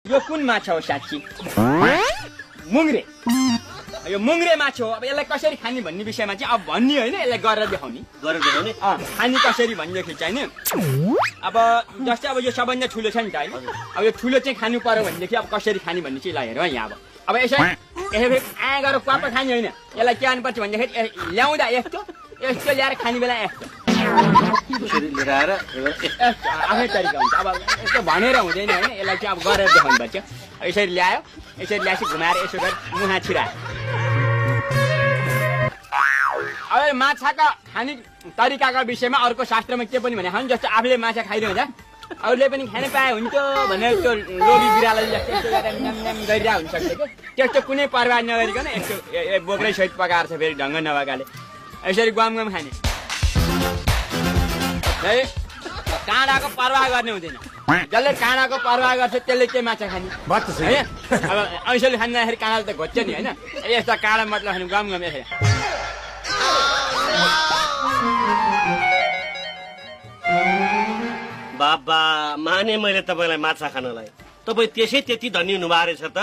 यो कुन माछा हो साँच्ची? मुङ्रे। यो मुङ्रे माछा हो। अब यसलाई कसरी खाने भन्ने विषयमा चाहिँ अब भन्ने होइन, यसलाई गरेर देखाउने। खाने कसरी भन्दाखेरि चाहिँ अब जस्तै अब यो सबभन्दा ठुलो छ नि त होइन। अब यो ठुलो चाहिँ खानु पर्यो भनेदेखि अब कसरी खाने भन्ने चाहिँ ल हेरौँ है यहाँ। अब यसरी आँ गरेर क्वाप खाने होइन, यसलाई के गर्नुपर्छ भन्दाखेरि ल्याउँदा यस्तो यस्तो ल्याएर खाने बेला यस्तो आफ्नै तरिका हुन्छ। अब यस्तो भनेर हुँदैन होइन, यसलाई चाहिँ अब गरेर देखाउनु पर्छ। यसरी ल्यायो, यसरी ल्याएपछि घुमाएर यसो गरेर मुहा छिरायो। अब माछाका खाने तरिकाका विषयमा अर्को शास्त्रमा के पनि भने जस्तो आफूले माछा खाइरहँदा अरूले पनि खान पाए हुन्थ्यो भनेर त्यो लोभी बिरालोले जस्तो यस्तो गरेर न्याम गरिरहेको हुनसक्छ कि त्यस्तो कुनै परवाह नगरिकन यस्तो बोक्रै सहित पकाएर छ फेरि ढङ्ग नभएकाले यसरी गम खाने। है काँडाको परवाह गर्ने हुँदैन, जसले काँडाको परवाह गर्छ त्यसले के माछा खाने है। अब ऐसोले खाँदाखेरि काँडा त घोच्छ नि होइन, यस्ता काँडा मतलब खाने गम यसरी। बाबा माने मैले तपाईँलाई माछा खानलाई, तपाईँ त्यसै त्यति धनी हुनुभएको रहेछ त।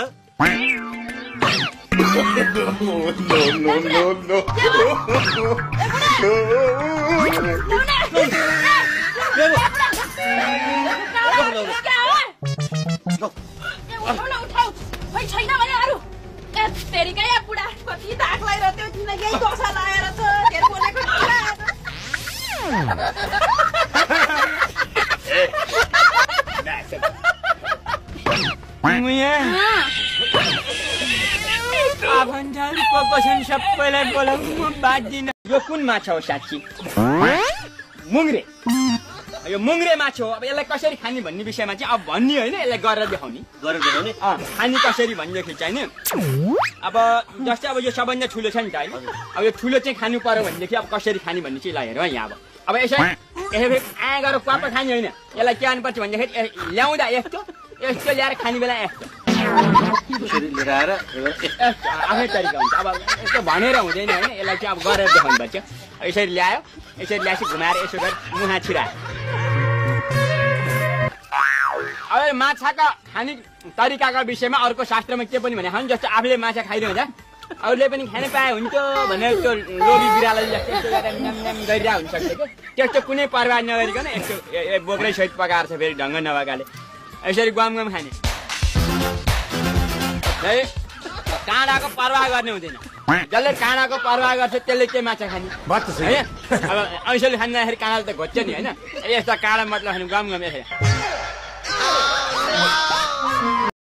सबैलाई बोलाउनु बाँच्दिन। यो कुन माछा हो साँच्ची? मुङ्रे। यो मुङ्रे माछा हो। अब यसलाई कसरी खाने भन्ने विषयमा चाहिँ अब भन्ने होइन, यसलाई गरेर देखाउने। खाने कसरी भन्दाखेरि चाहिँ अब जस्तै अब यो सबभन्दा ठुलो छ नि त होइन। अब यो ठुलो चाहिँ खानु पर्यो भनेदेखि अब कसरी खाने भन्ने चाहिँ ल हेरौँ है यहाँ। अब यसरी आँ गरेर क्वाप खाने होइन, यसलाई के गर्नुपर्छ भन्दाखेरि ल्याउँदा यस्तो यस्तो ल्याएर खाने बेला यस्तो आफ्नै तरिका हुन्छ। अब यस्तो भनेर हुँदैन होइन, यसलाई चाहिँ अब गरेर देखाउनु पर्छ। यसरी ल्यायो, यसरी ल्याएपछि घुमाएर यसो गरेर मुहा छिरायो। अब माछाका खाने तरिकाका विषयमा अर्को शास्त्रमा के पनि भने जस्तो आफूले माछा खाइरहँदा अरूले पनि खान पाए हुन्थ्यो भनेर त्यो लोभी बिरालोले जस्तो यस्तो गरेर न्याम गरिरहेको हुनसक्छ कि त्यस्तो कुनै परवाह नगरिकन यस्तो बोक्रै सहित पकाएर छ फेरि ढङ्ग नभएकाले यसरी गम खाने। है काँडाको परवाह गर्ने हुँदैन, जसले काँडाको परवाह गर्छ त्यसले के माछा खाने है। अब ऐसोले खाँदाखेरि काँडा त घोच्छ नि होइन, यस्ता काँडा मतलब खाने गम यसरी।